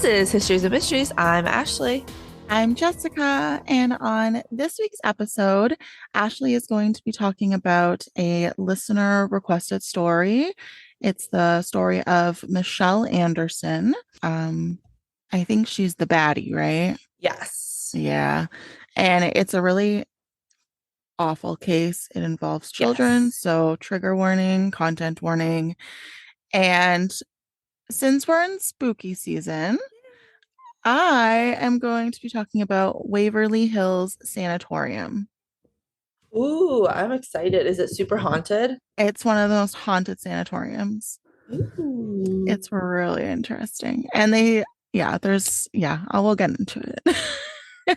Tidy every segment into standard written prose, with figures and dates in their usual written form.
This is Histories and Mysteries. I'm Ashley. I'm Jessica, and on this week's episode, Ashley is going to be talking about a listener requested story. It's the story of Michele Anderson. I think she's the baddie, right? Yes. Yeah. And it's a really awful case. It involves children, Yes. so trigger warning, content warning. And since we're in spooky season, I am going to be talking about Waverly Hills Sanatorium. Ooh, I'm excited. Is it super haunted? It's one of the most haunted sanatoriums. Ooh. It's really interesting. And I will get into it.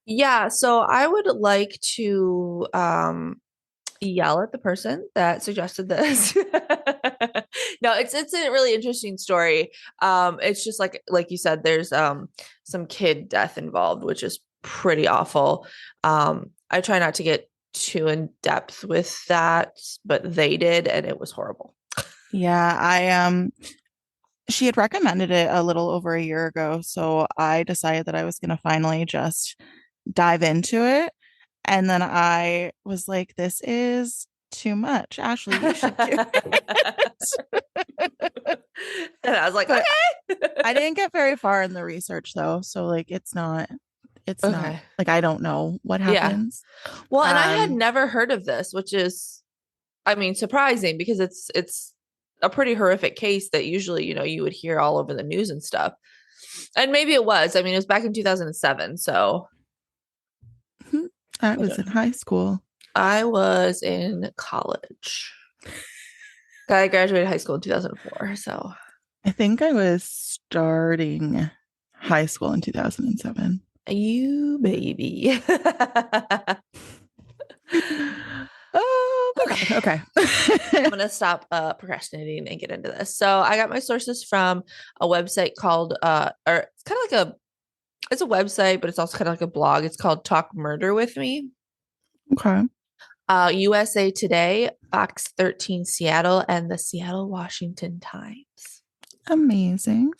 Yeah, so I would like to yell at the person that suggested this. No, it's a really interesting story. It's just like you said, there's some kid death involved, which is pretty awful. I try not to get too in depth with that, but they did, and it was horrible. Yeah, she had recommended it a little over a year ago, so I decided that I was going to finally just dive into it. And then I was like, this is too much. Ashley, you should do it. And I was like, But okay. I didn't get very far in the research though. So like it's not Okay. like I don't know what Yeah. happens. Well, and I had Um never heard of this, which is, I mean, surprising because it's a pretty horrific case that usually, you would hear all over the news and stuff. And maybe it was. I mean, it was back in 2007, so I I was don't in know. high school. I was in college. I graduated high school in 2004, so I think I was starting high school in 2007. you baby. Okay, Okay. I'm okay. gonna stop procrastinating and get into this. So I got my sources from a website called or it's kind of like it's a website, but it's also kind of like a blog. It's called Talk Murder with Me. Okay. USA Today, Fox 13 Seattle, and the Seattle Washington Times. Amazing.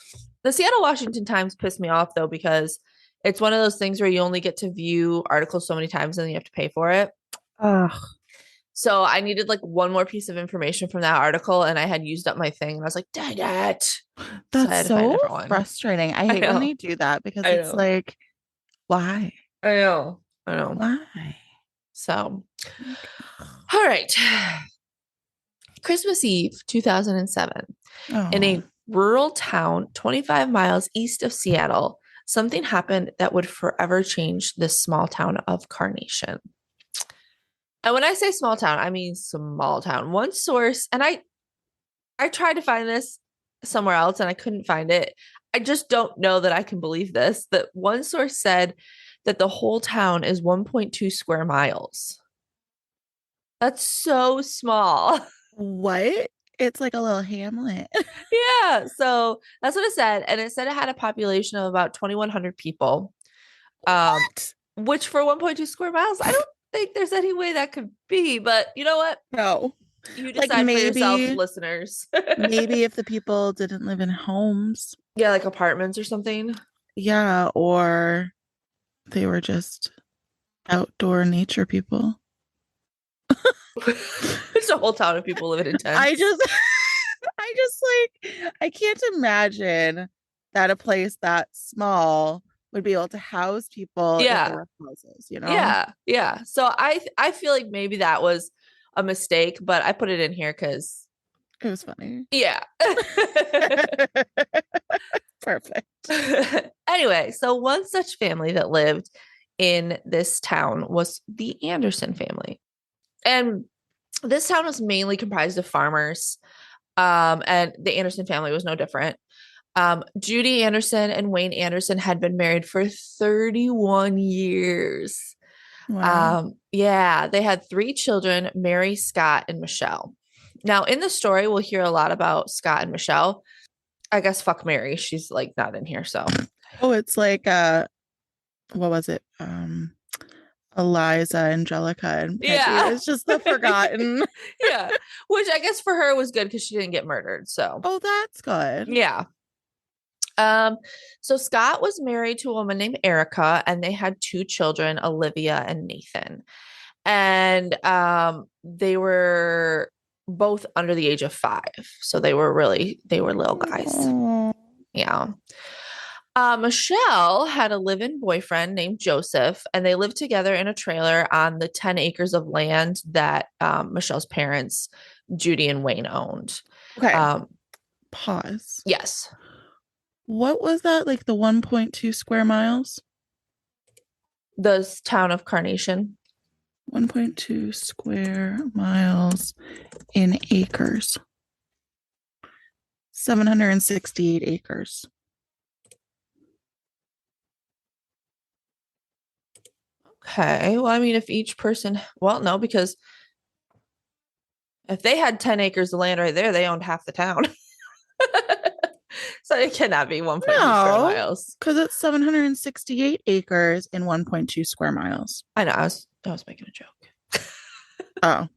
The Seattle Washington Times pissed me off though because it's one of those things where you only get to view articles so many times and then you have to pay for it. Ugh, So I needed like one more piece of information from that article, and I had used up my thing, and I was like, "Dang it!" So I that's had to find a so different one. frustrating. I I hate when know, they do that because I it's know, like, why? I know, I know. Why? So, Like, all right, Christmas Eve, 2007, in oh, a rural town 25 miles east of Seattle, something happened that would forever change this small town of Carnation. And when I say small town, I mean small town. One source, and I tried to find this somewhere else and I couldn't find it. I just don't know that I can believe this. That one source said that the whole town is 1.2 square miles. That's so small. what? It's like a little hamlet. Yeah. So that's what it said. And it said it had a population of about 2,100 people, um, What? which for 1.2 square miles, I don't think there's any way that could be. But you know what? No. You Like decide for yourselves, maybe, listeners. maybe if the people didn't live in homes, Yeah, like apartments or something. yeah, or they were just outdoor nature people. There's a whole town of people living in I tents. just, I just I can't imagine that a place that small would be able to house people if there Yeah. were houses, you know? Yeah. Yeah. So I feel like maybe that was a mistake, but I put it in here because It was funny. yeah. Perfect. Anyway, so one such family that lived in this town was the Anderson family. And this town was mainly comprised of farmers. And the Anderson family was no different. Judy Anderson and Wayne Anderson had been married for 31 years. Wow. Yeah, they had three children, Mary, Scott, and Michelle. Now, in the story, we'll hear a lot about Scott and Michelle. I guess fuck Mary. She's like not in here. So, Oh, it's like what was it? Eliza, Angelica, and Peggy. Yeah. It's just the forgotten. Yeah. Which I guess for her was good because she didn't get murdered. So, Oh, that's good. yeah. Um, so Scott was married to a woman named Erica, and they had two children, Olivia and Nathan. And they were both under the age of 5. So they were little guys. Oh, Yeah. Michelle had a live-in boyfriend named Joseph, and they lived together in a trailer on the 10 acres of land that Michelle's parents, Judy and Wayne, owned. okay. Um, Pause. yes, What was that? Like the 1.2 square miles? the town of Carnation. 1.2 square miles in acres. 768 acres. Okay. Well, I mean, if each person, well, no, because if they had 10 acres of land right there, they owned half the town. So it cannot be 1.2 square No, miles. because it's 768 acres in 1.2 square miles. I know, I was making a joke. Oh,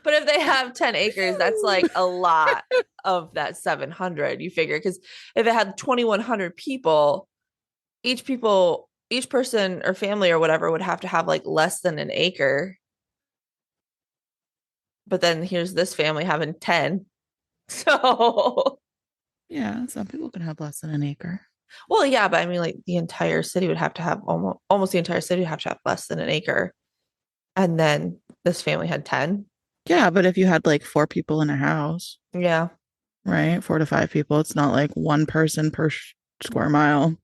But if they have 10 acres, that's like a lot of that 700, you figure. Because if it had 2,100 people, each person or family or whatever would have to have like less than an acre. But then here's this family having 10. So, yeah, some people can have less than an acre. well, yeah, but I mean, like the entire city would have to have almost the entire city would have to have less than an acre. And then this family had 10. Yeah, but if you had like 4 people in a house, Yeah. right? 4 to 5 people, it's not like one person per square mile.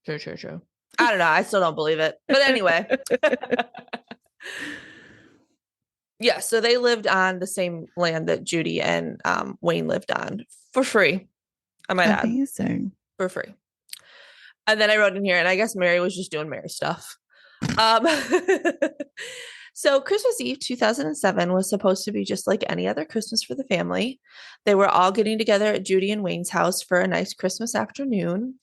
True, true, true. I don't know. I still don't believe it. But anyway. Yeah, so they lived on the same land that Judy and Wayne lived on for free. I might add, Amazing. for free. And then I wrote in here, and I guess Mary was just doing Mary stuff. Um, so Christmas Eve 2007 was supposed to be just like any other Christmas for the family. They were all getting together at Judy and Wayne's house for a nice Christmas afternoon.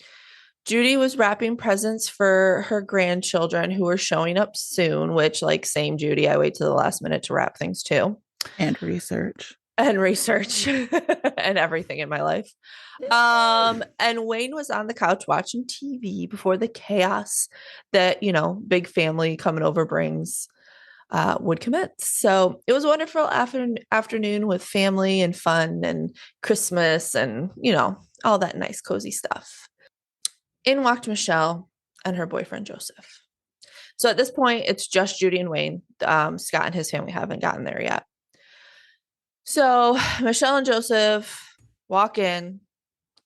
Judy was wrapping presents for her grandchildren who were showing up soon, which, like, same Judy, I wait to the last minute to wrap things too. And research. And research and everything in my life. And Wayne was on the couch watching TV before the chaos that, big family coming over brings would commence. So it was a wonderful afternoon with family and fun and Christmas and, all that nice, cozy stuff. In walked Michelle and her boyfriend, Joseph. So at this point, it's just Judy and Wayne. Scott and his family haven't gotten there yet. So Michelle and Joseph walk in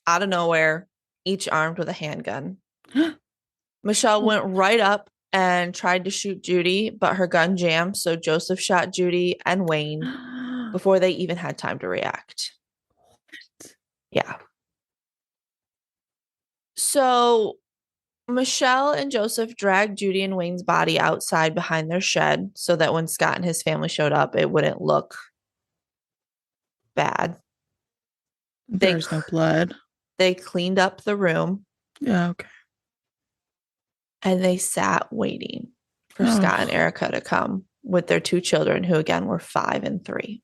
out of nowhere, each armed with a handgun. Michelle went right up and tried to shoot Judy, but her gun jammed. So Joseph shot Judy and Wayne before they even had time to react. Yeah. So Michelle and Joseph dragged Judy and Wayne's body outside behind their shed so that when Scott and his family showed up, it wouldn't look bad. There's no blood. They cleaned up the room. Yeah, okay. And they sat waiting for Scott and Erica to come with their two children, who again were 5 and 3.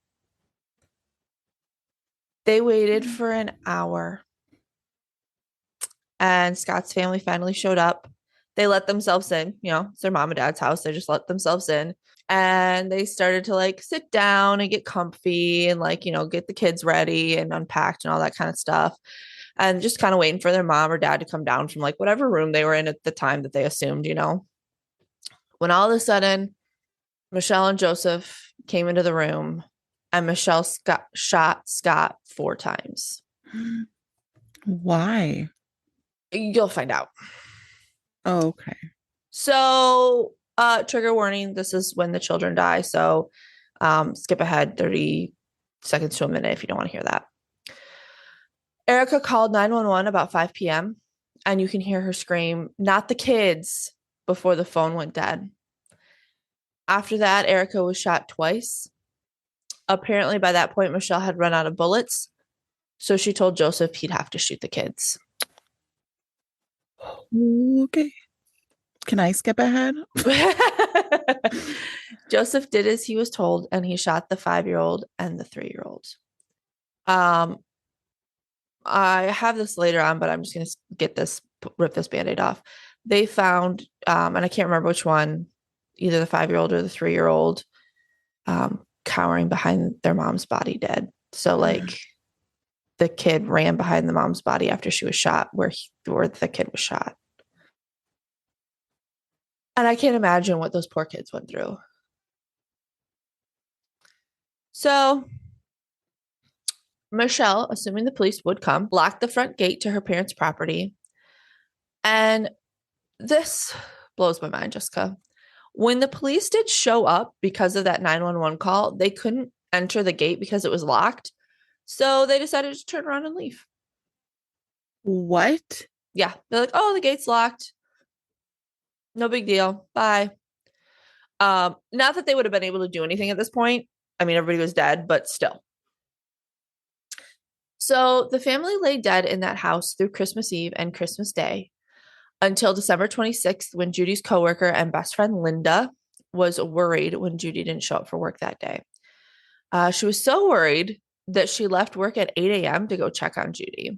They waited for an hour. And Scott's family finally showed up. They let themselves in. It's their mom and dad's house. They just let themselves in. And they started to like sit down and get comfy and like, get the kids ready and unpacked and all that kind of stuff. And just kind of waiting for their mom or dad to come down from like whatever room they were in at the time that they assumed, When all of a sudden, Michelle and Joseph came into the room and Michelle shot Scott 4 times. Why? You'll find out. Oh, okay. So, trigger warning, this is when the children die. So, skip ahead 30 seconds to a minute if you don't want to hear that. Erica called 911 about 5 p.m. and you can hear her scream, "Not the kids," before the phone went dead. After that, Erica was shot twice. Apparently, by that point, Michelle had run out of bullets. So she told Joseph he'd have to shoot the kids. Okay. Can I skip ahead? Joseph did as he was told, and he shot the 5-year-old and the 3-year-old. Um, I have this later on, but I'm just gonna rip this band-aid off. They found, and I can't remember which one, either the 5-year-old or the 3-year-old, cowering behind their mom's body dead. So like the kid ran behind the mom's body after she was shot, where the kid was shot. And I can't imagine what those poor kids went through. So Michelle, assuming the police would come, locked the front gate to her parents' property. And this blows my mind, Jessica. When the police did show up because of that 911 call, they couldn't enter the gate because it was locked. So they decided to turn around and leave. What? Yeah. They're like, oh, the gate's locked. No big deal. Bye. Not that they would have been able to do anything at this point. I mean, everybody was dead, but still. So the family lay dead in that house through Christmas Eve and Christmas Day until December 26th, when Judy's coworker and best friend Linda was worried when Judy didn't show up for work that day. She was so worried that she left work at 8 a.m. to go check on Judy.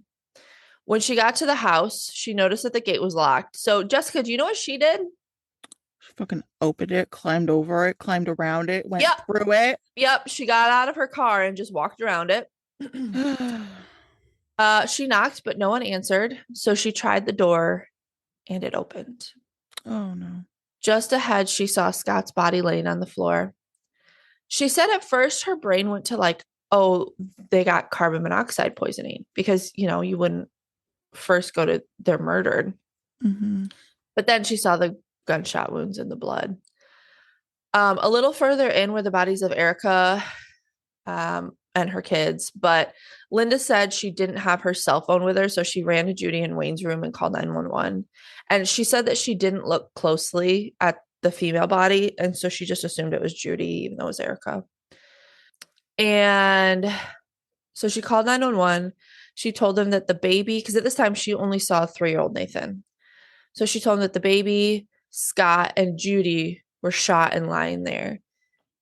When she got to the house, she noticed that the gate was locked. So, Jessica, do you know what she did? She fucking opened it, climbed over it, climbed around it, went Yep. through it. Yep. She got out of her car and just walked around it. She knocked, but no one answered. So she tried the door and it opened. Oh no. Just ahead, she saw Scott's body laying on the floor. She said at first her brain went to like, oh, they got carbon monoxide poisoning because, you wouldn't first go to they're murdered. Mm-hmm. But then she saw the gunshot wounds in the blood. A little further in were the bodies of Erica and her kids, but Linda said she didn't have her cell phone with her, so she ran to Judy and Wayne's room and called 911. And she said that she didn't look closely at the female body, and so she just assumed it was Judy, even though it was Erica. And so she called 911. She told them that the baby, because at this time she only saw 3-year-old Nathan. So she told them that the baby, Scott, and Judy were shot and lying there.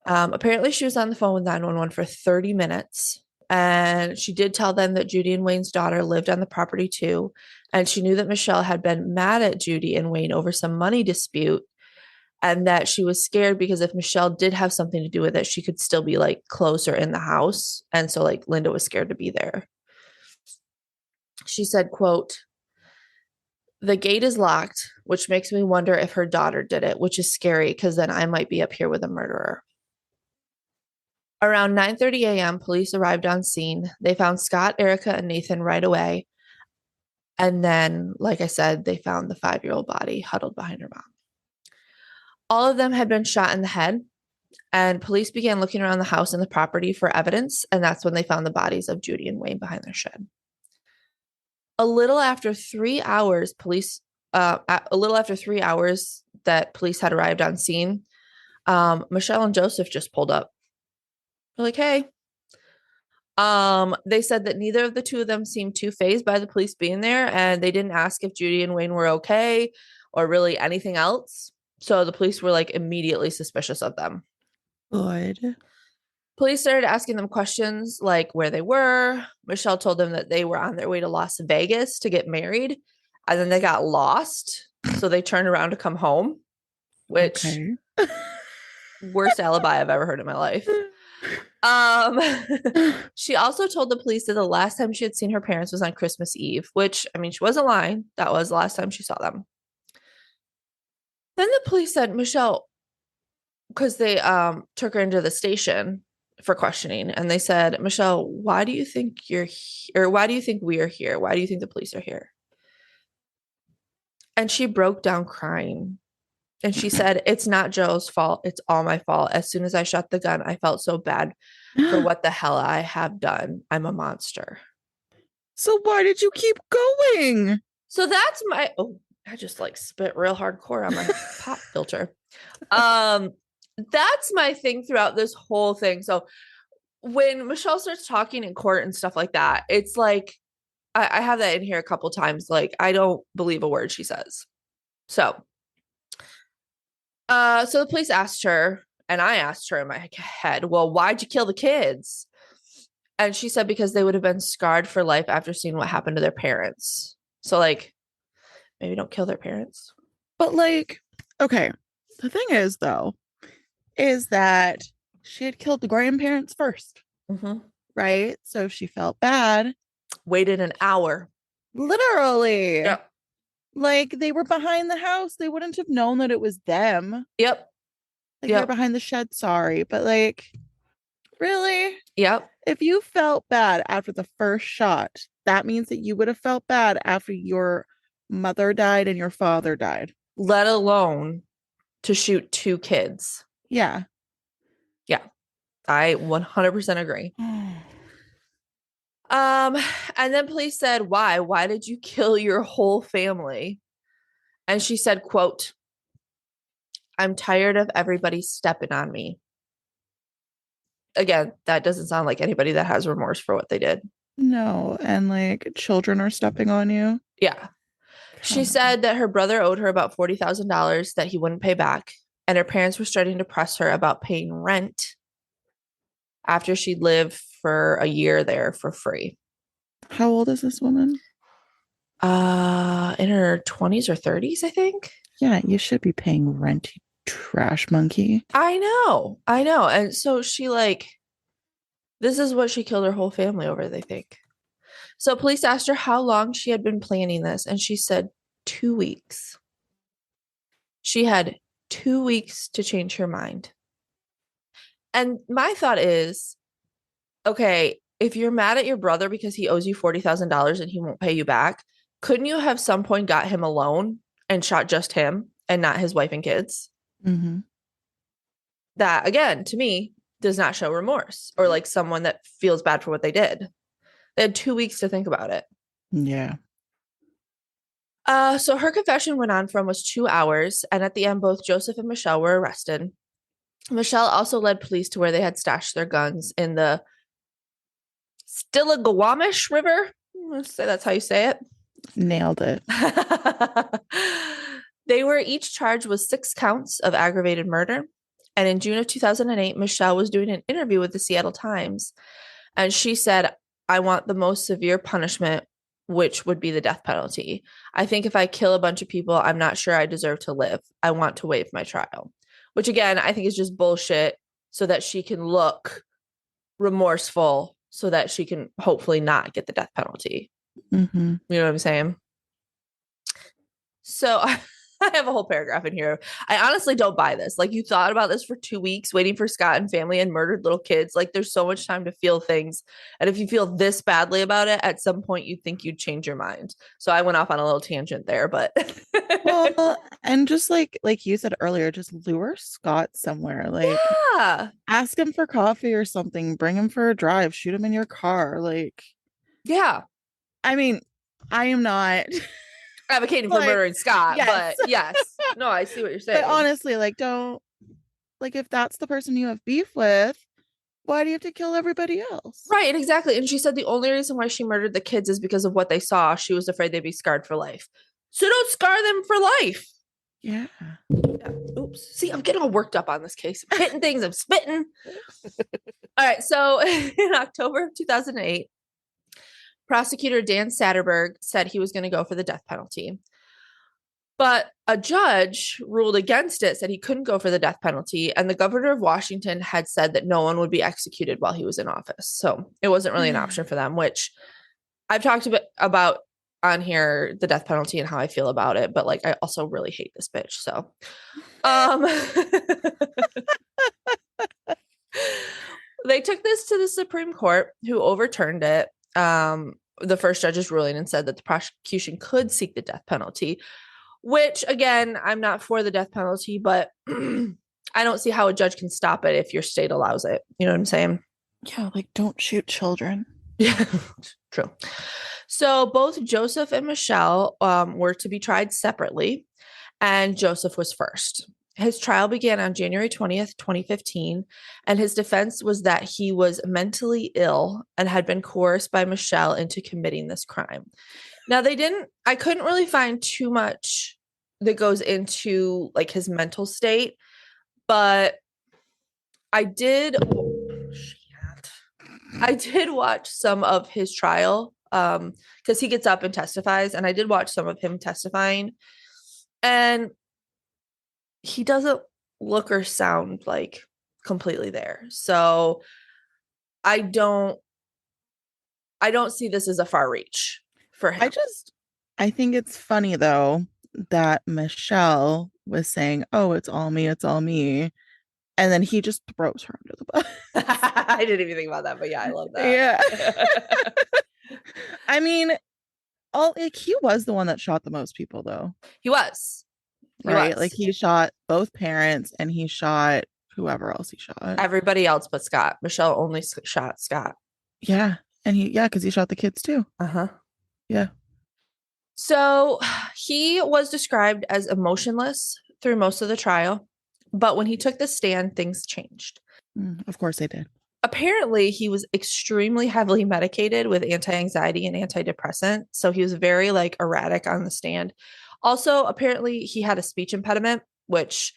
Apparently, she was on the phone with 911 for 30 minutes. And she did tell them that Judy and Wayne's daughter lived on the property too. And she knew that Michelle had been mad at Judy and Wayne over some money dispute. And that she was scared because if Michelle did have something to do with it, she could still be like closer in the house. And so like Linda was scared to be there. She said, quote, "The gate is locked, which makes me wonder if her daughter did it, which is scary because then I might be up here with a murderer." Around 9:30 a.m., police arrived on scene. They found Scott, Erica, and Nathan right away. And then, like I said, they found the 5-year-old body huddled behind her mom. All of them had been shot in the head, and police began looking around the house and the property for evidence, and that's when they found the bodies of Judy and Wayne behind their shed. A little after 3 hours, that police had arrived on scene, Michelle and Joseph just pulled up. They're like, hey. They said that neither of the two of them seemed too fazed by the police being there, and they didn't ask if Judy and Wayne were okay or really anything else. So the police were like immediately suspicious of them. Good. Police started asking them questions like where they were. Michelle told them that they were on their way to Las Vegas to get married, and then they got lost. So they turned around to come home, which Okay. worst alibi I've ever heard in my life. She also told the police that the last time she had seen her parents was on Christmas Eve, which, I mean, she wasn't lying. That was the last time she saw them. Then the police said, Michelle, because they took her into the station for questioning, and they said, Michelle, why do you think why do you think we are here? Why do you think the police are here? And she broke down crying. And she said, it's not Joe's fault. It's all my fault. As soon as I shot the gun, I felt so bad for what the hell I have done. I'm a monster. So why did you keep going? So that's my, oh, I just like spit real hardcore on my pop filter. That's my thing throughout this whole thing. So when Michelle starts talking in court and stuff like that, it's like, I have that in here a couple times. Like, I don't believe a word she says. So So the police asked her, and I asked her in my head, well, why'd you kill the kids? And she said because they would have been scarred for life after seeing what happened to their parents. So, like, maybe don't kill their parents. But like, okay, the thing is though, is that she had killed the grandparents first, Mm-hmm. right? So if she felt bad, Waited an hour. literally, Yep. like they were behind the house, they wouldn't have known that it was them. Yep. Like they're Yep. behind the shed, sorry, but like, really? Yep. If you felt bad after the first shot, that means that you would have felt bad after your mother died and your father died. Let alone to shoot two kids. Yeah. Yeah. I 100% agree. Um, and then police said, why? Why did you kill your whole family? And she said, quote, I'm tired of everybody stepping on me. Again, that doesn't sound like anybody that has remorse for what they did. No, and like children are stepping on you. Yeah. She Come on. said that her brother owed her about $40,000 that he wouldn't pay back, and her parents were starting to press her about paying rent after she'd lived for a year there for free. How old is this woman? In her 20s or 30s, I think. Yeah, you should be paying rent, you trash monkey. I know. I know. And so she like this is what she killed her whole family over, they think. So police asked her how long she had been planning this, and she said 2 weeks. She had 2 weeks to change her mind. And my thought is, okay, if you're mad at your brother because he owes you $40,000 and he won't pay you back, couldn't you have some point got him alone and shot just him and not his wife and kids? Mm-hmm. That, again, to me, does not show remorse or like someone that feels bad for what they did. They had 2 weeks to think about it. Yeah. So her confession went on for almost 2 hours, and at the end, both Joseph and Michelle were arrested. Michelle also led police to where they had stashed their guns in the Stillaguamish River. Let's say that's how you say it. Nailed it. They were each charged with 6 counts of aggravated murder. And in June of 2008, Michelle was doing an interview with the Seattle Times. And she said, I want the most severe punishment, which would be the death penalty. I think if I kill a bunch of people, I'm not sure I deserve to live. I want to waive my trial. Which, again, I think is just bullshit so that she can look remorseful so that she can hopefully not get the death penalty. Mm-hmm. You know what I'm saying? So I have a whole paragraph in here. I honestly don't buy this. Like, you thought about this for 2 weeks, waiting for Scott and family and murdered little kids. Like, there's so much time to feel things. And if you feel this badly about it, at some point you'd think you'd change your mind. So I went off on a little tangent there, but Well, and just like you said earlier, just lure Scott somewhere. Like yeah. ask him for coffee or something, bring him for a drive, shoot him in your car. Like, Yeah. I mean, I am not Advocating for like, murdering Scott, yes. but yes. No, I see what you're saying. But honestly, like, don't, like, if that's the person you have beef with, why do you have to kill everybody else? Right, exactly. And she said the only reason why she murdered the kids is because of what they saw. She was afraid they'd be scarred for life. So don't scar them for life. Yeah. Yeah. Oops. See, I'm getting all worked up on this case. I'm hitting things, I'm spitting. All right. So in October of 2008, prosecutor Dan Satterberg said he was going to go for the death penalty. But a judge ruled against it, said he couldn't go for the death penalty. And the governor of Washington had said that no one would be executed while he was in office. So it wasn't really an option for them, which I've talked about on here, the death penalty and how I feel about it. But like, I also really hate this bitch. So, they took this to the Supreme Court, who overturned it. The first judge's ruling and said that the prosecution could seek the death penalty, which, again, I'm not for the death penalty, but I don't see how a judge can stop it if your state allows it. You know what I'm saying? Yeah, like don't shoot children. Yeah, true. So both Joseph and Michelle were to be tried separately, and Joseph was first. His trial began on January 20th, 2015, and his defense was that he was mentally ill and had been coerced by Michelle into committing this crime. Now, I couldn't really find too much that goes into like his mental state, but I did I did watch some of his trial because he gets up and testifies, and I did watch some of him testifying, and he doesn't look or sound like completely there. So I don't I don't see this as a far reach for I him. just, I think it's funny though that Michelle was saying, "Oh, it's all me, it's all me," and then he just throws her under the bus. I didn't even think about that, but yeah, I love that. Yeah. I mean, all like he was the one that shot the most people though, He was. He right? Like was. he shot both parents and he shot whoever else he shot. Everybody else but Scott. Michelle only shot Scott. Yeah. And yeah, because he shot the kids too. Uh-huh. Yeah. So he was described as emotionless through most of the trial, but when he took the stand, things changed. Of course they did. Apparently, he was extremely heavily medicated with anti-anxiety and antidepressant, so he was very like erratic on the stand. Also, apparently, he had a speech impediment, which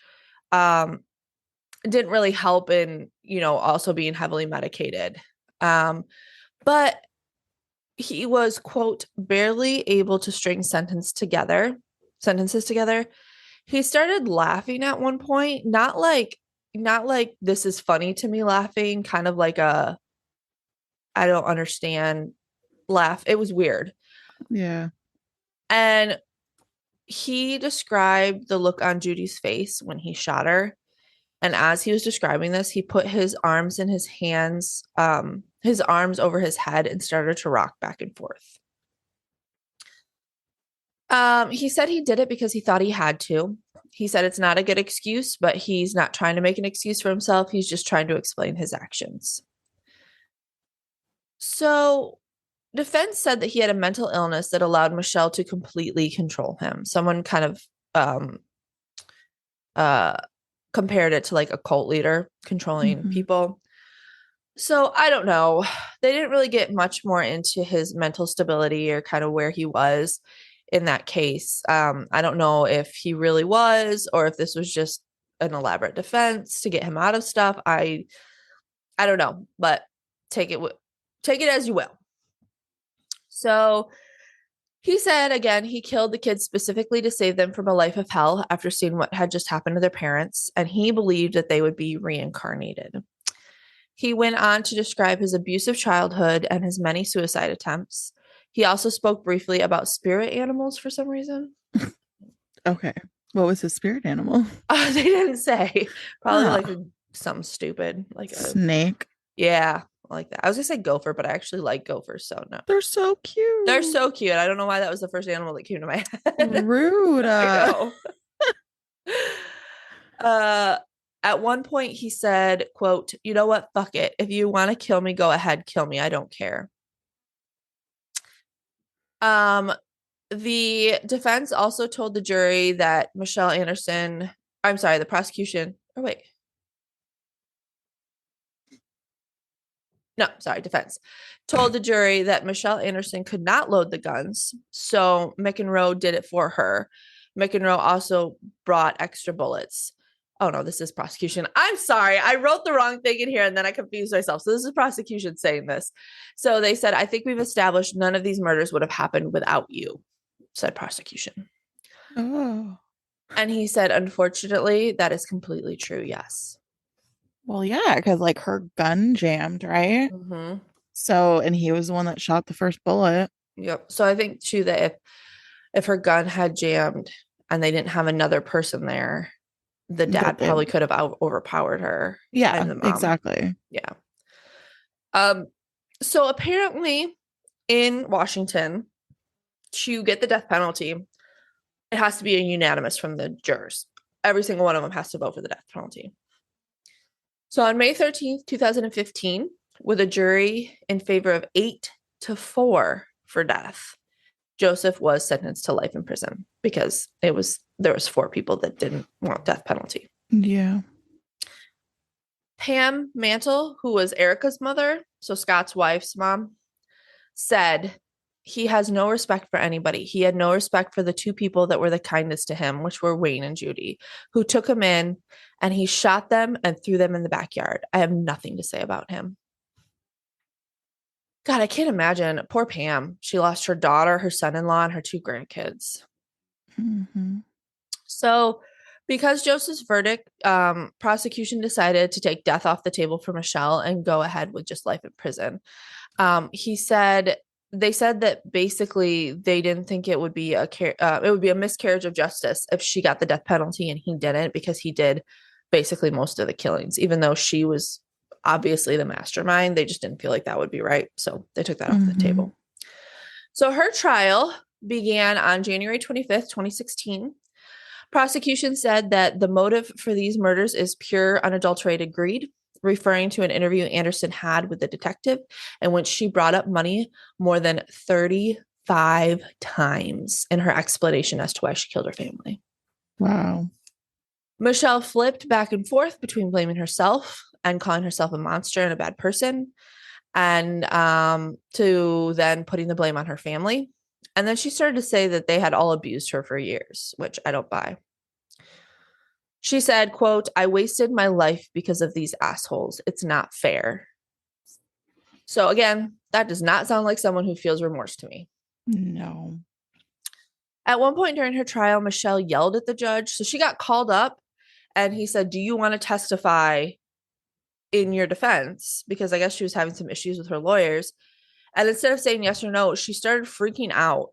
um, didn't really help in also being heavily medicated. But he was, quote, barely able to string sentences together. He started laughing at one point, not like this is funny to me laughing, kind of like a I don't understand laugh. It was weird. Yeah. And he described the look on Judy's face when he shot her. And as he was describing this, he put his arms in his arms over his head and started to rock back and forth. He said he did it because he thought he had to. He said it's not a good excuse, but he's not trying to make an excuse for himself. He's just trying to explain his actions. So, defense said that he had a mental illness that allowed Michelle to completely control him. Someone kind of um, uh, compared it to like a cult leader controlling people. So I don't know. They didn't really get much more into his mental stability or kind of where he was in that case. I don't know if he really was or if this was just an elaborate defense to get him out of stuff. I don't know, but take it as you will. So he said again, he killed the kids specifically to save them from a life of hell after seeing what had just happened to their parents, and he believed that they would be reincarnated. He went on to describe his abusive childhood and his many suicide attempts. He also spoke briefly about spirit animals for some reason. Okay. What was his spirit animal? They didn't say. Probably Oh, like something stupid, like a snake. yeah, like that. I was gonna say gopher, but I actually like gophers, so no. They're so They're cute. so cute. I don't know why that was the first animal that came to my head. Rude. I know. Uh, at one point he said, quote, "You know what? Fuck it. If you want to kill me, go ahead, kill me. I don't care." Um, the defense also told the jury that Michele Anderson, I'm sorry, the prosecution. Oh, wait. No, sorry, defense told the jury that Michele Anderson could not load the guns. So McEnroe did it for her. McEnroe also brought extra bullets. Oh, no, this is prosecution. I'm sorry. I wrote the wrong thing in here and then I confused myself. So this is prosecution saying this. So they said, I think we've established none of these murders would have happened without you, said prosecution. Oh. And he said, unfortunately, that is completely true. Yes. Well, yeah, because like her gun jammed, right? Mm-hmm. So, and he was the one that shot the first bullet. Yep. So I think too that if her gun had jammed and they didn't have another person there, the dad That they, probably could have overpowered her yeah, and the mom. exactly. Yeah. Um. So apparently, in Washington, to get the death penalty, it has to be a unanimous from the jurors. Every single one of them has to vote for the death penalty. So on May 13th, 2015, with a jury in favor of 8-4 for death, Joseph was sentenced to life in prison because there was 4 people that didn't want death penalty. Yeah. Pam Mantle, who was Erica's mother, so Scott's wife's mom, said he has no respect for anybody. He had no respect for the two people that were the kindest to him, which were Wayne and Judy, who took him in and he shot them and threw them in the backyard. I have nothing to say about him. God, I can't imagine. Poor Pam. She lost her daughter, her son in law, and her two grandkids. Mm-hmm. So, because Joseph's verdict, prosecution decided to take death off the table for Michele and go ahead with just life in prison. He said they said that basically they didn't think it would be it would be a miscarriage of justice if she got the death penalty and he didn't, because he did basically most of the killings, even though she was obviously the mastermind. They just didn't feel like that would be right, so they took that off the table. So her trial began on January 25th, 2016. Prosecution said that the motive for these murders is pure, unadulterated greed, referring to an interview Anderson had with the detective in which she brought up money more than 35 times in her explanation as to why she killed her family. Wow. Michele flipped back and forth between blaming herself and calling herself a monster and a bad person, and to then putting the blame on her family. And then she started to say that they had all abused her for years, which I don't buy. She said, quote, "I wasted my life because of these assholes. It's not fair." So again, that does not sound like someone who feels remorse to me. No. At one point during her trial, Michele yelled at the judge. So she got called up and he said, "Do you want to testify in your defense?" Because I guess she was having some issues with her lawyers. And instead of saying yes or no, she started freaking out,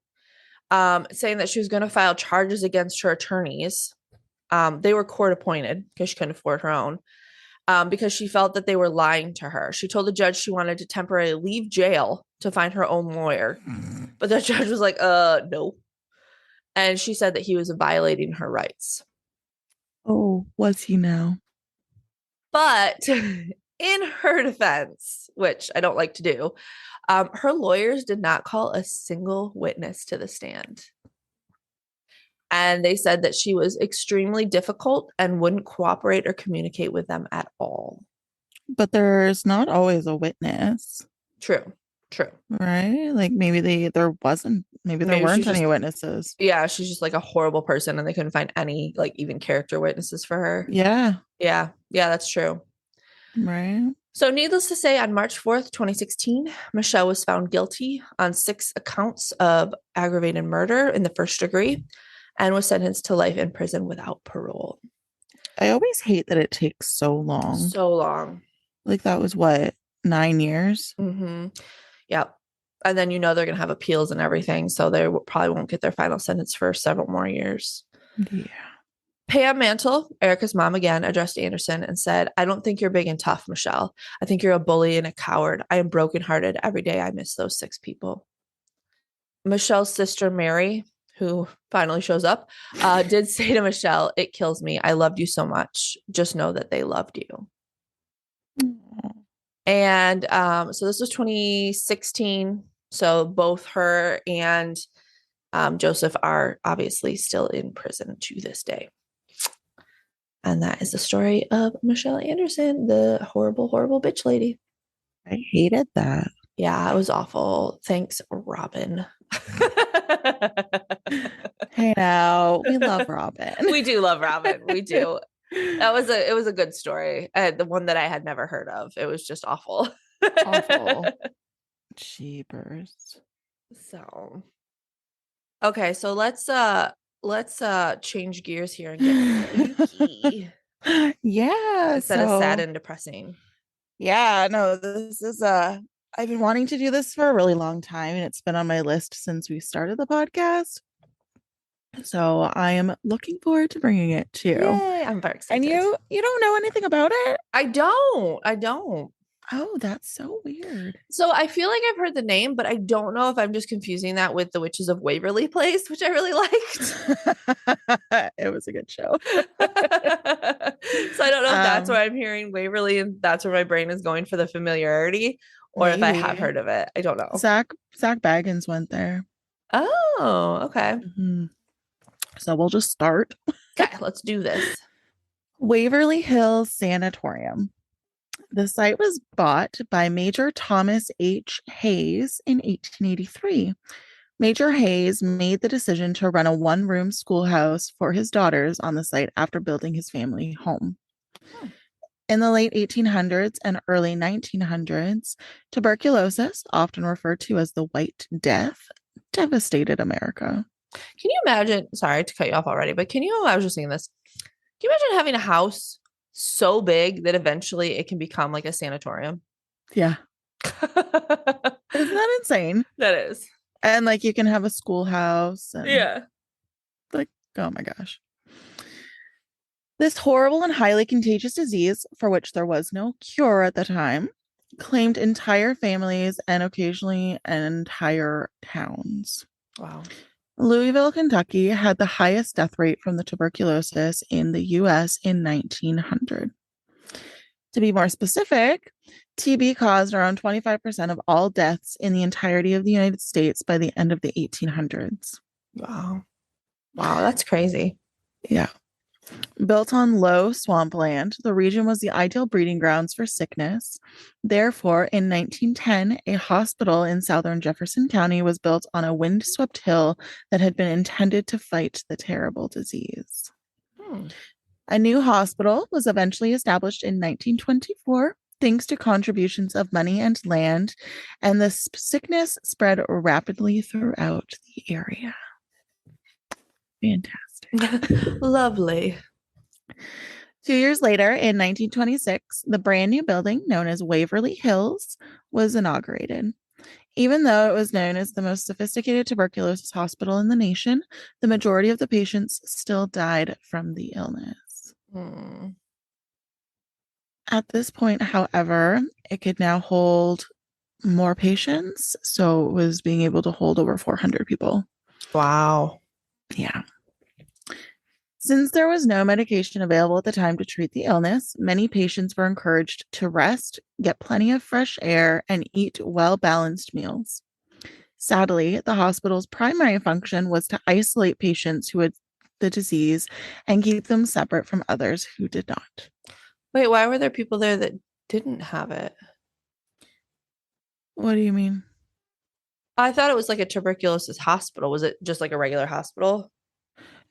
saying that she was going to file charges against her attorneys. They were court appointed because she couldn't afford her own, because she felt that they were lying to her. She told the judge she wanted to temporarily leave jail to find her own lawyer. But the judge was like, no. And she said that he was violating her rights. Oh, was he now? But in her defense, which I don't like to do, her lawyers did not call a single witness to the stand. And they said that she was extremely difficult and wouldn't cooperate or communicate with them at all. But there's not always a witness. True. Right? Like maybe there weren't any witnesses. Yeah, she's just like a horrible person and they couldn't find any like even character witnesses for her. Yeah. Yeah, that's true. Right. So needless to say, on March 4th, 2016, Michele was found guilty on 6 accounts of aggravated murder in the first degree and was sentenced to life in prison without parole. I always hate that it takes so long. So long. Like that was what, 9 years? Mm-hmm. Yep. And then they're going to have appeals and everything, so they probably won't get their final sentence for several more years. Yeah. Pam Mantle, Erica's mom again, addressed Anderson and said, "I don't think you're big and tough, Michele. I think you're a bully and a coward. I am brokenhearted every day I miss those 6 people." Michele's sister, Mary, who finally shows up, did say to Michele, "It kills me. I loved you so much. Just know that they loved you." And so this was 2016. So both her and Joseph are obviously still in prison to this day. And that is the story of Michele Anderson, the horrible, horrible bitch lady. I hated that. Yeah, it was awful. Thanks, Robin. Hey now, we love Robin. We do love Robin. We do. It was a good story. The one that I had never heard of. It was just awful. Awful. Cheapers. So okay, so let's change gears here and get spooky. Yeah. Instead of sad and depressing. Yeah, no, this is I've been wanting to do this for a really long time, and it's been on my list since we started the podcast. So I am looking forward to bringing it to you. Yay, I'm very excited. And you don't know anything about it? I don't. Oh, that's so weird. So I feel like I've heard the name, but I don't know if I'm just confusing that with The Witches of Waverly Place, which I really liked. It was a good show. So I don't know if that's where I'm hearing Waverly and that's where my brain is going for the familiarity, or if I have heard of it. I don't know. Zach Baggins went there. Oh, okay. Mm-hmm. So we'll just start. Okay, let's do this. Waverly Hills Sanatorium. The site was bought by Major Thomas H. Hayes in 1883. Major Hayes made the decision to run a one-room schoolhouse for his daughters on the site after building his family home. Hmm. In the late 1800s and early 1900s, tuberculosis, often referred to as the White Death, devastated America. Can you imagine? Sorry to cut you off already, but I was just thinking this. Can you imagine having a house so big that eventually it can become like a sanatorium? Yeah. Isn't that insane? That is. And like you can have a schoolhouse and Yeah. like, oh my gosh. This horrible and highly contagious disease, for which there was no cure at the time, claimed entire families and occasionally entire towns. Wow. Louisville, Kentucky had the highest death rate from the tuberculosis in the US in 1900. To be more specific, TB caused around 25% of all deaths in the entirety of the United States by the end of the 1800s. Wow. Wow, that's crazy. Yeah. Built on low swampland, the region was the ideal breeding grounds for sickness. Therefore, in 1910, a hospital in southern Jefferson County was built on a windswept hill that had been intended to fight the terrible disease. Hmm. A new hospital was eventually established in 1924 thanks to contributions of money and land, and the sickness spread rapidly throughout the area. Fantastic. Lovely. 2 years later, in 1926, the brand new building known as Waverly Hills was inaugurated. Even though it was known as the most sophisticated tuberculosis hospital in the nation, the majority of the patients still died from the illness. Hmm. At this point, however, it could now hold more patients, so it was being able to hold over 400 people. Wow. Yeah. Since there was no medication available at the time to treat the illness, many patients were encouraged to rest, get plenty of fresh air, and eat well-balanced meals. Sadly, the hospital's primary function was to isolate patients who had the disease and keep them separate from others who did not. Wait, why were there people there that didn't have it? What do you mean? I thought it was like a tuberculosis hospital. Was it just like a regular hospital?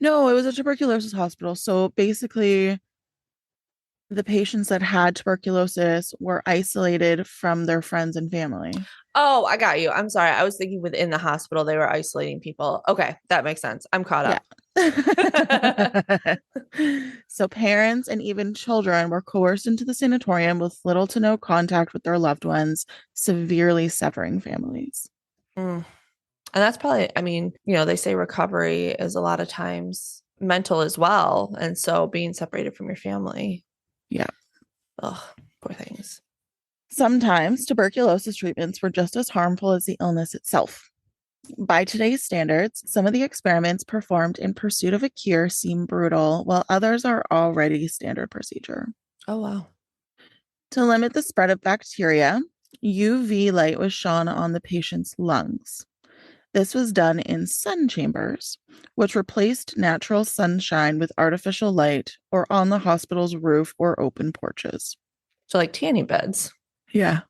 No, it was a tuberculosis hospital. So basically, the patients that had tuberculosis were isolated from their friends and family. Oh, I got you. I'm sorry. I was thinking within the hospital they were isolating people. Okay, that makes sense. I'm caught Yeah. up. So parents and even children were coerced into the sanatorium with little to no contact with their loved ones, severely severing families. Mm. And that's probably, I mean, they say recovery is a lot of times mental as well. And so being separated from your family. Yeah. Ugh, poor things. Sometimes tuberculosis treatments were just as harmful as the illness itself. By today's standards, some of the experiments performed in pursuit of a cure seem brutal, while others are already standard procedure. Oh, wow. To limit the spread of bacteria, UV light was shone on the patient's lungs. This was done in sun chambers, which replaced natural sunshine with artificial light or on the hospital's roof or open porches. So, like tanning beds. Yeah.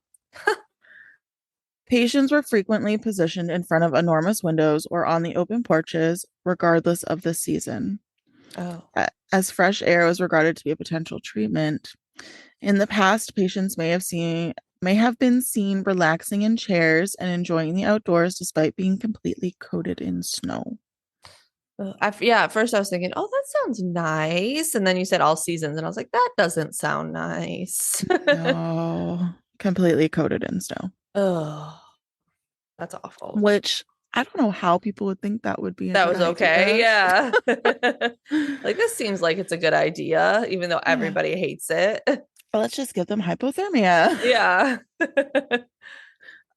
Patients were frequently positioned in front of enormous windows or on the open porches, regardless of the season, Oh. as fresh air was regarded to be a potential treatment. In the past, patients may have been seen relaxing in chairs and enjoying the outdoors despite being completely coated in snow. Yeah, at first I was thinking, oh, that sounds nice. And then you said all seasons, and I was like, that doesn't sound nice. No, completely coated in snow. Oh, that's awful. Which I don't know how people would think that would be a That good was okay. idea. Yeah. Like, this seems like it's a good idea, even though Yeah. everybody hates it. Let's just give them hypothermia. Yeah.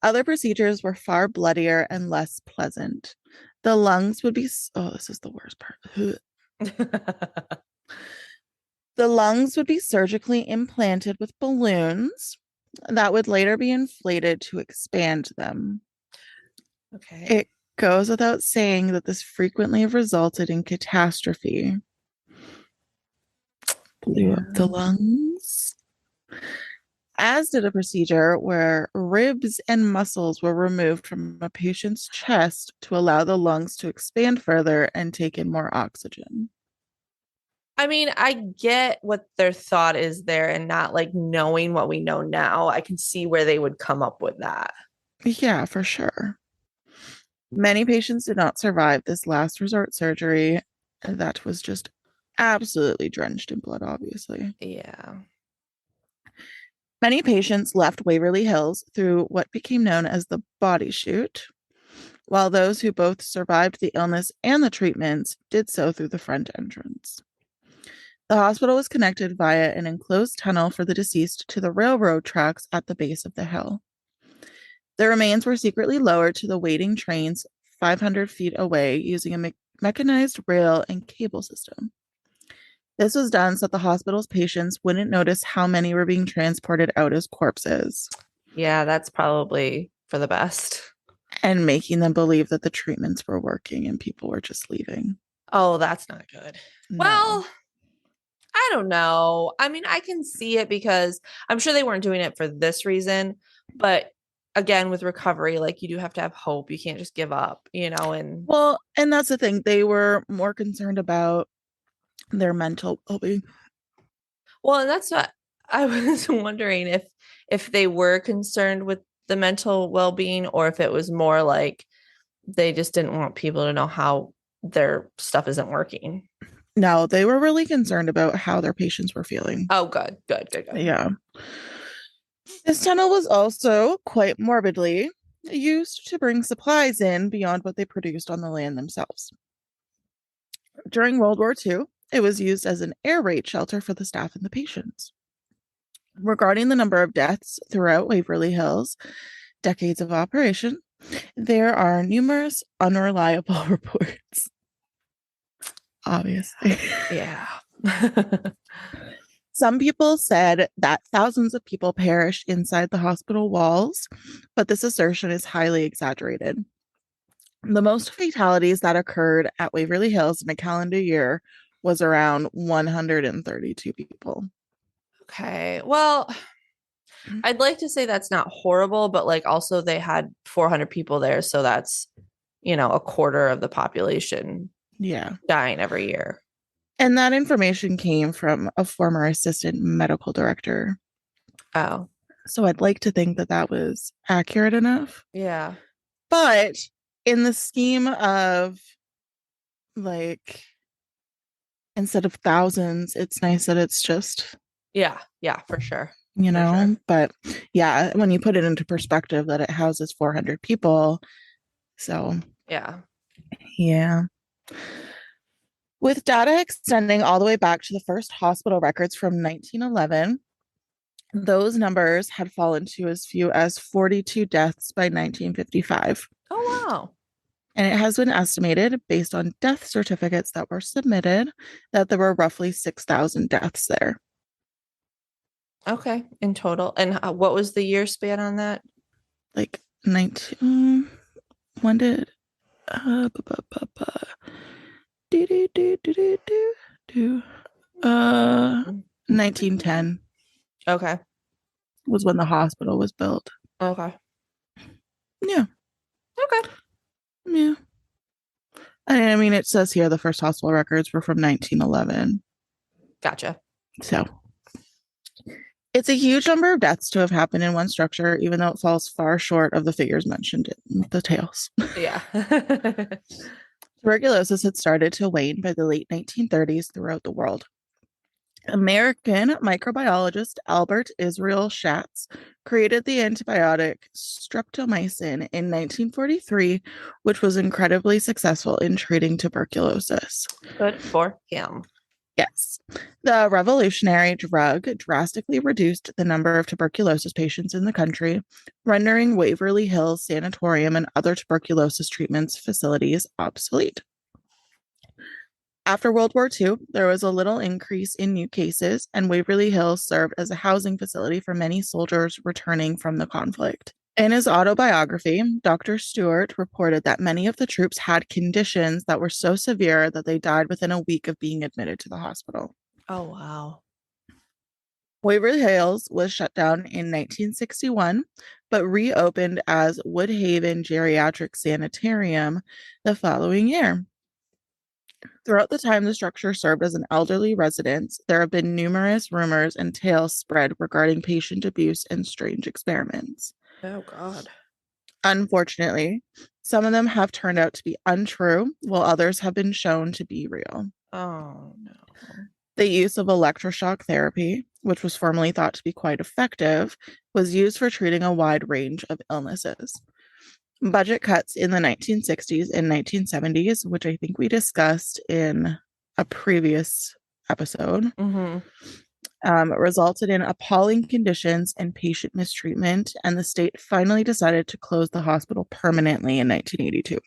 Other procedures were far bloodier and less pleasant. The lungs would be, oh, this is the worst part. The lungs would be surgically implanted with balloons that would later be inflated to expand them. Okay. It goes without saying that this frequently resulted in catastrophe. Blew up the lungs. as did a procedure where ribs and muscles were removed from a patient's chest to allow the lungs to expand further and take in more oxygen. I mean, I get what their thought is there and not like knowing what we know now. I can see where they would come up with that. Yeah, for sure. Many patients did not survive this last resort surgery that was just absolutely drenched in blood, obviously. Yeah. Many patients left Waverly Hills through what became known as the body chute, while those who both survived the illness and the treatments did so through the front entrance. The hospital was connected via an enclosed tunnel for the deceased to the railroad tracks at the base of the hill. The remains were secretly lowered to the waiting trains 500 feet away using a mechanized rail and cable system. This was done so that the hospital's patients wouldn't notice how many were being transported out as corpses, Yeah, that's probably for the best. and making them believe that the treatments were working and people were just leaving. Oh, that's not good. No. Well, I don't know. I mean, I can see it because I'm sure they weren't doing it for this reason, but again, with recovery, like you do have to have hope. You can't just give up, and Well, and that's the thing. They were more concerned about their mental well-being. well, and that's what I was wondering if they were concerned with the mental well-being or if it was more like they just didn't want people to know how their stuff isn't working. No, they were really concerned about how their patients were feeling. Oh, good, good, good, good. Yeah. This tunnel was also quite morbidly used to bring supplies in beyond what they produced on the land themselves. During World War II, it was used as an air raid shelter for the staff and the patients. Regarding the number of deaths throughout Waverly Hills, decades of operation, there are numerous unreliable reports. Obviously. Yeah. Some people said that thousands of people perished inside the hospital walls, but this assertion is highly exaggerated. The most fatalities that occurred at Waverly Hills in a calendar year was around 132 people. Okay. Well, I'd like to say that's not horrible, but like also they had 400 people there, so that's, a quarter of the population Yeah. dying every year. And that information came from a former assistant medical director. Oh, So I'd like to think that that was accurate enough. yeah. But in the scheme of like, instead of thousands, it's nice that it's just, Yeah, yeah, for sure. For sure. but yeah, when you put it into perspective that it houses 400 people. So, Yeah. yeah. With data extending all the way back to the first hospital records from 1911, those numbers had fallen to as few as 42 deaths by 1955. Oh, wow. And it has been estimated, based on death certificates that were submitted, that there were roughly 6,000 deaths there. Okay, in total. And what was the year span on that? Like 19, when did, uh, bu- bu- bu- bu- do, do, do, do, do, do, do. 1910 Okay. was when the hospital was built. Okay. Yeah, Okay. yeah. I mean, it says here the first hospital records were from 1911. Gotcha. So it's a huge number of deaths to have happened in one structure, even though it falls far short of the figures mentioned in the tales. Yeah. Tuberculosis had started to wane by the late 1930s throughout the world. American microbiologist Albert Israel Schatz created the antibiotic streptomycin in 1943, which was incredibly successful in treating tuberculosis. Good for him. Yes. The revolutionary drug drastically reduced the number of tuberculosis patients in the country, rendering Waverly Hills Sanatorium and other tuberculosis treatment facilities obsolete. After World War II, there was a little increase in new cases, and Waverly Hills served as a housing facility for many soldiers returning from the conflict. In his autobiography, Dr. Stewart reported that many of the troops had conditions that were so severe that they died within a week of being admitted to the hospital. Oh, wow. Waverly Hills was shut down in 1961, but reopened as Woodhaven Geriatric Sanatorium the following year. Throughout the time the structure served as an elderly residence, there have been numerous rumors and tales spread regarding patient abuse and strange experiments. Oh, God. Unfortunately, some of them have turned out to be untrue, while others have been shown to be real. Oh, no. The use of electroshock therapy, which was formerly thought to be quite effective, was used for treating a wide range of illnesses. Budget cuts in the 1960s and 1970s, which I think we discussed in a previous episode, Mm-hmm. resulted in appalling conditions and patient mistreatment, and the state finally decided to close the hospital permanently in 1982.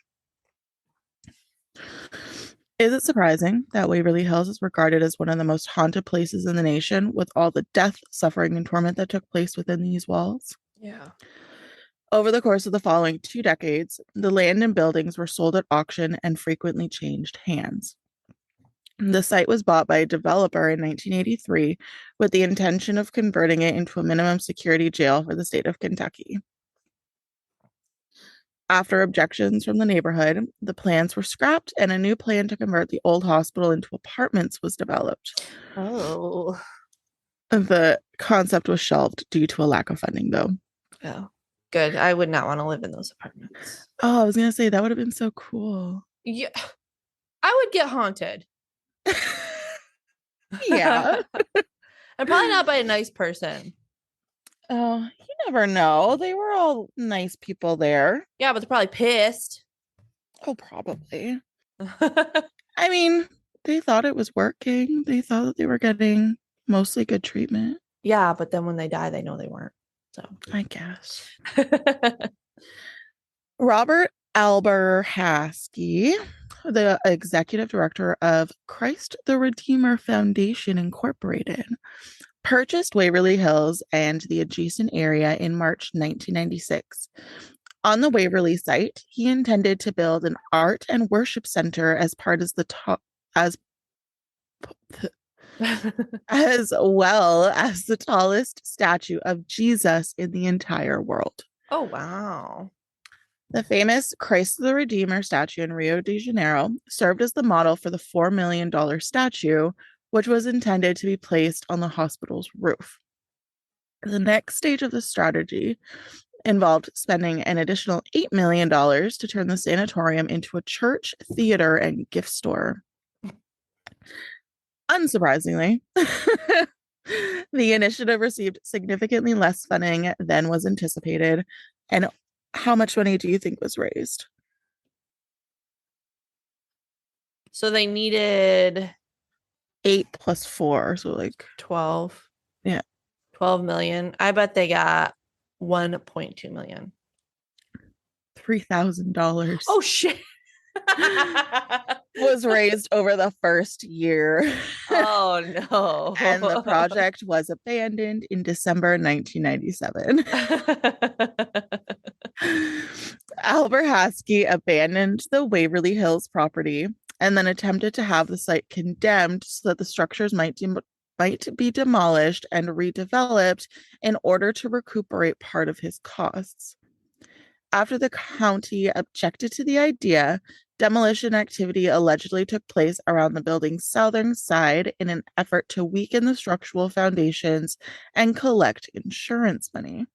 Is it surprising that Waverly Hills is regarded as one of the most haunted places in the nation, with all the death, suffering, and torment that took place within these walls? Yeah. Over the course of the following 2 decades, the land and buildings were sold at auction and frequently changed hands. The site was bought by a developer in 1983 with the intention of converting it into a minimum security jail for the state of Kentucky. After objections from the neighborhood, the plans were scrapped and a new plan to convert the old hospital into apartments was developed. Oh. The concept was shelved due to a lack of funding, though. Oh, good. I would not want to live in those apartments. Oh, I was going to say that would have been so cool. Yeah. I would get haunted. Yeah. And probably not by a nice person. Oh, you never know. They were all nice people there. Yeah, but they're probably pissed. Oh, probably. I mean, they thought it was working. They thought that they were getting mostly good treatment. Yeah, but then when they die, they know they weren't. So I guess. Robert Alberhaski, the executive director of Christ the Redeemer Foundation Incorporated, purchased Waverly Hills and the adjacent area in March 1996. On the Waverly site, he intended to build an art and worship center as part of the as well as the tallest statue of Jesus in the entire world. Oh, wow. The famous Christ the Redeemer statue in Rio de Janeiro served as the model for the $4 million statue, which was intended to be placed on the hospital's roof. The next stage of the strategy involved spending an additional $8 million to turn the sanatorium into a church, theater, and gift store. Unsurprisingly, the initiative received significantly less funding than was anticipated. And how much money do you think was raised? So they needed 8 plus 4, so like 12. Yeah. 12 million. I bet they got 1.2 million. $3,000. Oh, shit. Was raised over the first year. Oh, no. And the project was abandoned in December 1997. Alberhaski abandoned the Waverly Hills property and then attempted to have the site condemned so that the structures might be demolished and redeveloped in order to recuperate part of his costs. After the county objected to the idea, demolition activity allegedly took place around the building's southern side in an effort to weaken the structural foundations and collect insurance money.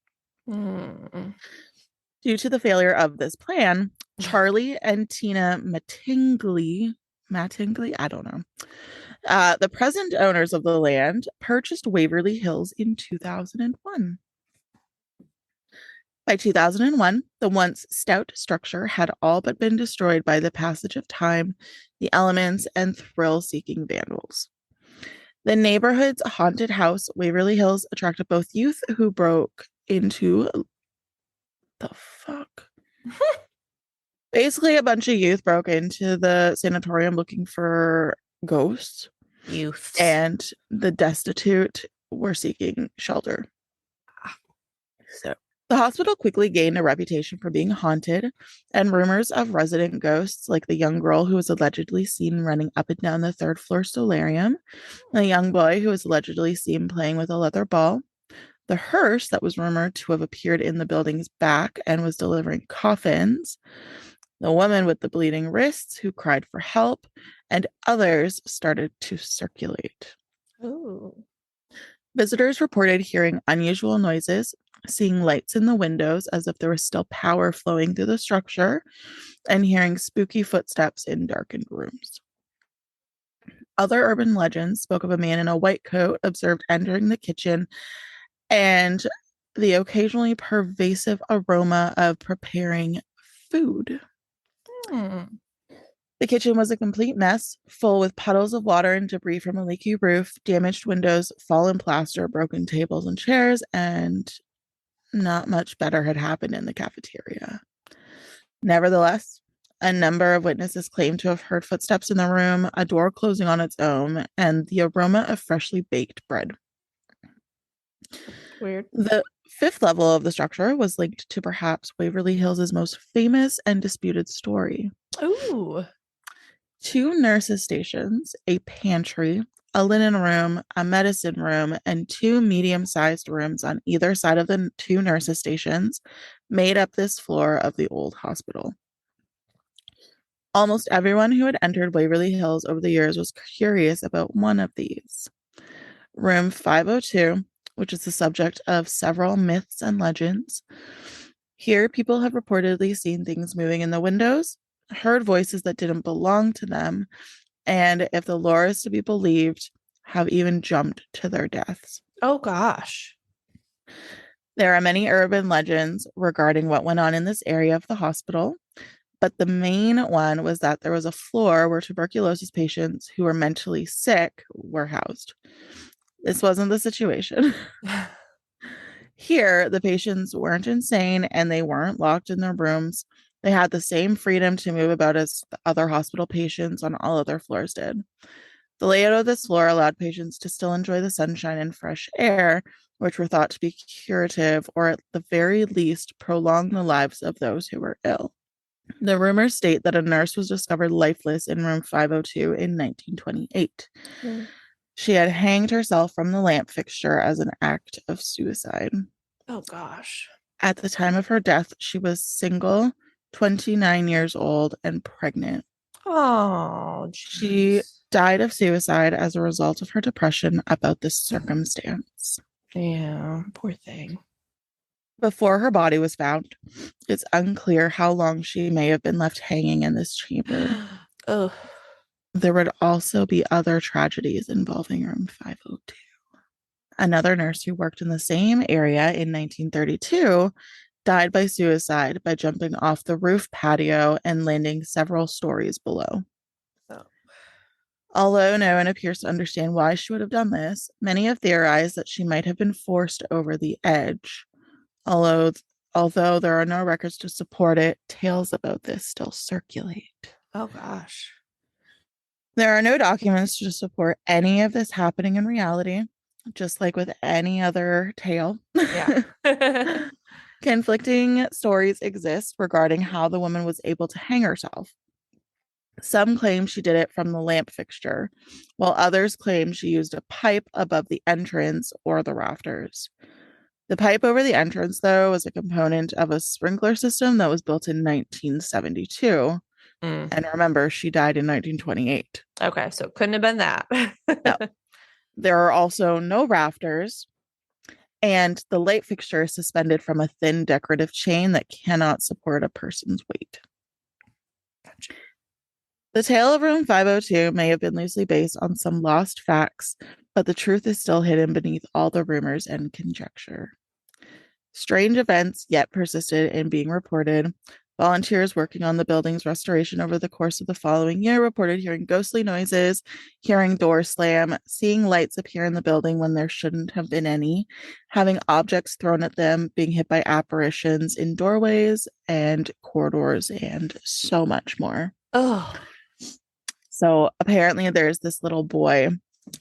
Due to the failure of this plan, Charlie and Tina Mattingly, I don't know, the present owners of the land, purchased Waverly Hills in 2001. By 2001, the once stout structure had all but been destroyed by the passage of time, the elements, and thrill-seeking vandals. The neighborhood's haunted house, Waverly Hills, attracted both youth who broke into... The fuck? Basically, a bunch of youth broke into the sanatorium looking for ghosts. Youth. And the destitute were seeking shelter. So The hospital quickly gained a reputation for being haunted, and rumors of resident ghosts, like the young girl who was allegedly seen running up and down the third floor solarium, a young boy who was allegedly seen playing with a leather ball, the hearse that was rumored to have appeared in the building's back and was delivering coffins, the woman with the bleeding wrists who cried for help, and others started to circulate. Ooh. Visitors reported hearing unusual noises, seeing lights in the windows as if there was still power flowing through the structure, and hearing spooky footsteps in darkened rooms. Other urban legends spoke of a man in a white coat observed entering the kitchen and the occasionally pervasive aroma of preparing food. Hmm. The kitchen was a complete mess, full with puddles of water and debris from a leaky roof, damaged windows, fallen plaster, broken tables and chairs, and not much better had happened in the cafeteria. Nevertheless, a number of witnesses claimed to have heard footsteps in the room, a door closing on its own, and the aroma of freshly baked bread. Weird. The fifth level of the structure was linked to perhaps Waverly Hills' most famous and disputed story. Ooh. Two nurses' stations, a pantry, a linen room, a medicine room, and two medium-sized rooms on either side of the two nurses' stations made up this floor of the old hospital. Almost everyone who had entered Waverly Hills over the years was curious about one of these. Room 502, which is the subject of several myths and legends. Here, people have reportedly seen things moving in the windows, heard voices that didn't belong to them, and if the lore is to be believed, have even jumped to their deaths. Oh gosh. There are many urban legends regarding what went on in this area of the hospital, but the main one was that there was a floor where tuberculosis patients who were mentally sick were housed. This wasn't the situation. Here, the patients weren't insane and they weren't locked in their rooms. They had the same freedom to move about as the other hospital patients on all other floors did. The layout of this floor allowed patients to still enjoy the sunshine and fresh air, which were thought to be curative or at the very least prolong the lives of those who were ill. The rumors state that a nurse was discovered lifeless in room 502 in 1928. Mm. She had hanged herself from the lamp fixture as an act of suicide. Oh gosh. At the time of her death, she was single, 29 years old, and pregnant. Oh, She jeez. died of suicide as a result of her depression about this circumstance. Yeah, poor thing. Before her body was found, it's unclear how long she may have been left hanging in this chamber. Oh. There would also be other tragedies involving room 502. Another nurse who worked in the same area in 1932 died by suicide by jumping off the roof patio and landing several stories below. Oh. Although no one appears to understand why she would have done this, many have theorized that she might have been forced over the edge. Although there are no records to support it, tales about this still circulate. Oh gosh. There are no documents to support any of this happening in reality, just like with any other tale. Yeah. Conflicting stories exist regarding how the woman was able to hang herself. Some claim she did it from the lamp fixture, while others claim she used a pipe above the entrance or the rafters. The pipe over the entrance, though, was a component of a sprinkler system that was built in 1972. Mm. And remember, she died in 1928. Okay, so it couldn't have been that. No. There are also no rafters, and the light fixture is suspended from a thin decorative chain that cannot support a person's weight. Gotcha. The tale of room 502 may have been loosely based on some lost facts, but the truth is still hidden beneath all the rumors and conjecture. Strange events yet persisted in being reported. Volunteers working on the building's restoration over the course of the following year reported hearing ghostly noises, hearing doors slam, seeing lights appear in the building when there shouldn't have been any, having objects thrown at them, being hit by apparitions in doorways and corridors, and so much more. Oh. So apparently there's this little boy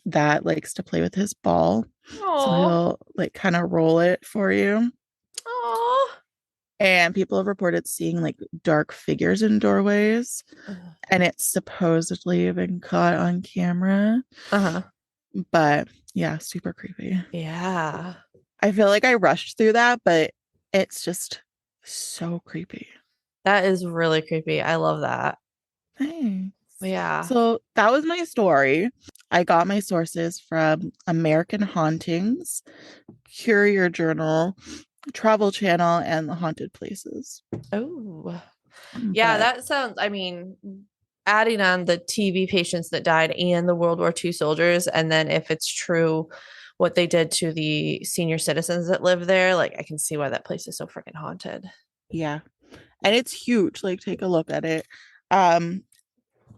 that likes to play with his ball. So Oh. he'll like kind of roll it for you. And people have reported seeing like dark figures in doorways, and it's supposedly been caught on camera. Uh-huh. But yeah, super creepy. Yeah. I feel like I rushed through that, but it's just so creepy. That is really creepy. I love that. Thanks. Yeah. So that was my story. I got my sources from American Hauntings, Courier Journal, Travel Channel, and the Haunted Places. Oh. Yeah, But that sounds, I mean, adding on the TB patients that died and the World War II soldiers, and then if it's true what they did to the senior citizens that live there, like I can see why that place is so freaking haunted. yeah, and it's huge. Like, take a look at it. Um,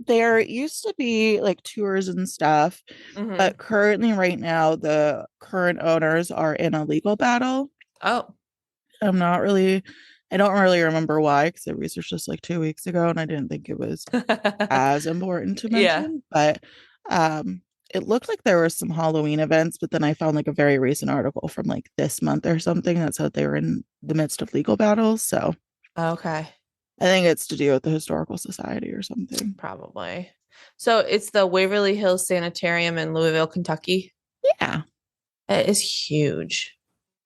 there used to be like tours and stuff, Mm-hmm. but currently, right now, the current owners are in a legal battle. Oh. I'm not really, I don't really remember why because I researched this like 2 weeks ago and I didn't think it was as important to Yeah. mention. But um, it looked like there were some Halloween events, but then I found like a very recent article from like this month or something that said they were in the midst of legal battles. So Okay. I think it's to do with the historical society or something. Probably. So it's the Waverly Hills Sanatorium in Louisville, Kentucky. Yeah. It is huge.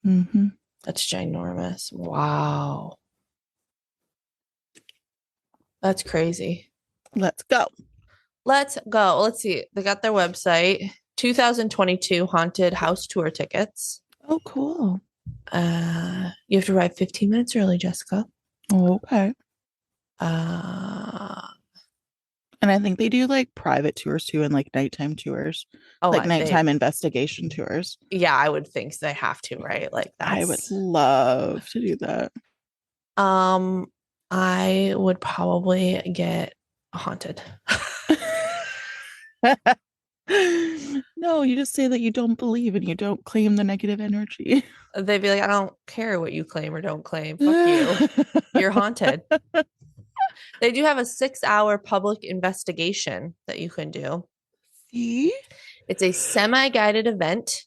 Hmm. That's ginormous. Wow. That's crazy. Let's go. Let's go. Let's see. They got their website. 2022 haunted house tour tickets. Oh, cool. You have to arrive 15 minutes early, Jessica. Okay. Uh, And I think they do like private tours too and like nighttime tours, oh, like nighttime investigation tours. yeah, I would think they have to, right? Like I would that's, love to do that. um, I would probably get haunted. No, you just say that you don't believe and you don't claim the negative energy. They'd be like, I don't care what you claim or don't claim. Fuck you. You're haunted. They do have a 6-hour public investigation that you can do. See? It's a semi-guided event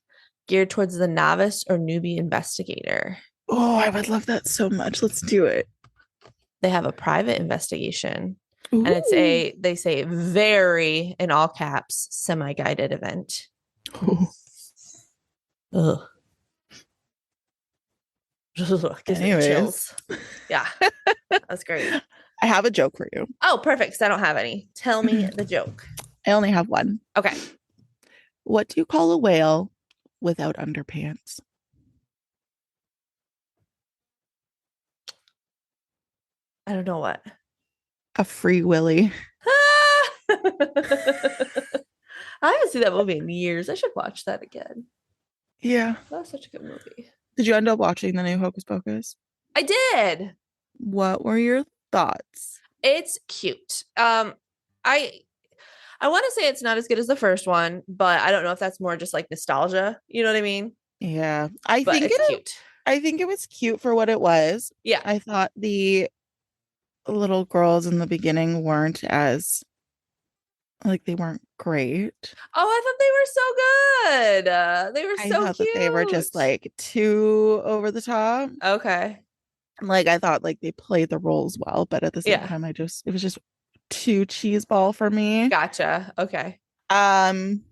geared towards the novice or newbie investigator. Oh, I would love that so much. Let's do it. They have a private investigation, and it's Ooh. a, they say, very, in all caps, semi-guided event. Oh. Ugh. Gives me the Anyways, chills. Yeah, that's great. I have a joke for you. Oh, perfect. Because I don't have any. Tell me the joke. I only have one. Okay. What do you call a whale without underpants? I don't know what. A free willy. I haven't seen that movie in years. I should watch that again. Yeah. That was such a good movie. Did you end up watching the new Hocus Pocus? I did. What were your thoughts? It's cute. I I want to say it's not as good as the first one, but I don't know if that's more just like nostalgia. You know what I mean? Yeah. But it's cute. I think it was cute for what it was. Yeah. I thought the little girls in the beginning weren't as like they weren't great. Oh, I thought they were so good. They were I so thought that they were just cute. like too over the top. Okay. Like I thought like they played the roles well, but at the same Yeah. time it was just too cheeseball for me. Gotcha. Okay. Um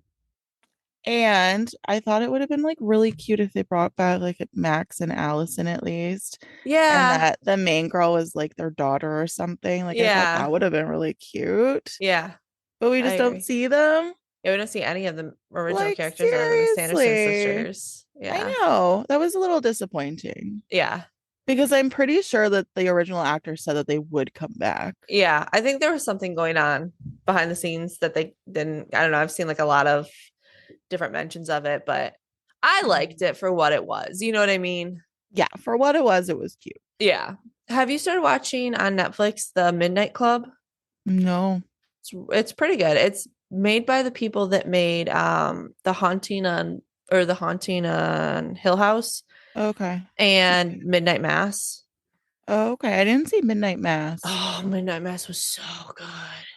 and I thought it would have been like really cute if they brought back like Max and Allison at least. And Yeah. that the main girl was like their daughter or something. Like I thought Yeah. that would have been really cute. Yeah. But we I just don't agree. see them. Yeah, we don't see any of the original Like characters other than the Sanderson seriously. sisters. I Yeah. know. That was a little disappointing. Yeah. Because I'm pretty sure that the original actor said that they would come back. Yeah. I think there was something going on behind the scenes that they didn't. I don't know. I've seen like a lot of different mentions of it, but I liked it for what it was. You know what I mean? Yeah, for what it was cute. Yeah. Have you started watching on Netflix The Midnight Club? No. It's pretty good. It's made by the people that made The Haunting on Hill House Okay. and Midnight Mass. Okay. I didn't see Midnight Mass. Oh, Midnight Mass was so good.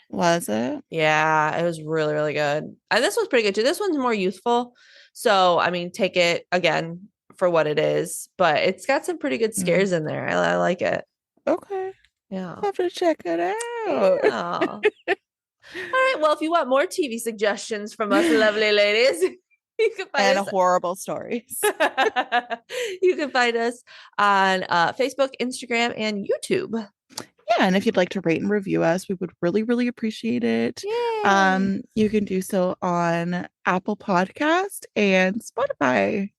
Was it? Yeah, it was really, really good. And this one's pretty good too. This one's more youthful. So, I mean, take it again for what it is, but it's got some pretty good Mm. scares in there. I like it. Okay. Yeah. I'll have to check it out. Yeah. All right. Well, if you want more TV suggestions from us lovely ladies, you can find And us. horrible stories. You can find us on Facebook, Instagram, and YouTube. Yeah, and if you'd like to rate and review us, we would really, really appreciate it. Yay. You can do so on Apple Podcast and Spotify.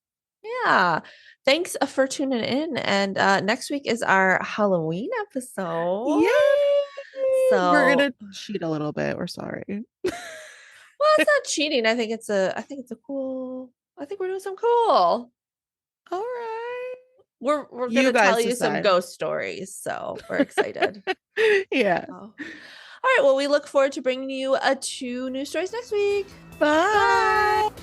Yeah. Thanks for tuning in. And next week is our Halloween episode. Yay! We're So, gonna cheat a little bit. We're sorry. well, it's not cheating. I think it's a cool. I think we're doing some cool. All right. We're You gonna tell guys you some decide. ghost stories, so we're excited. Yeah. Oh. All right. Well, we look forward to bringing you two new stories next week. Bye. Bye.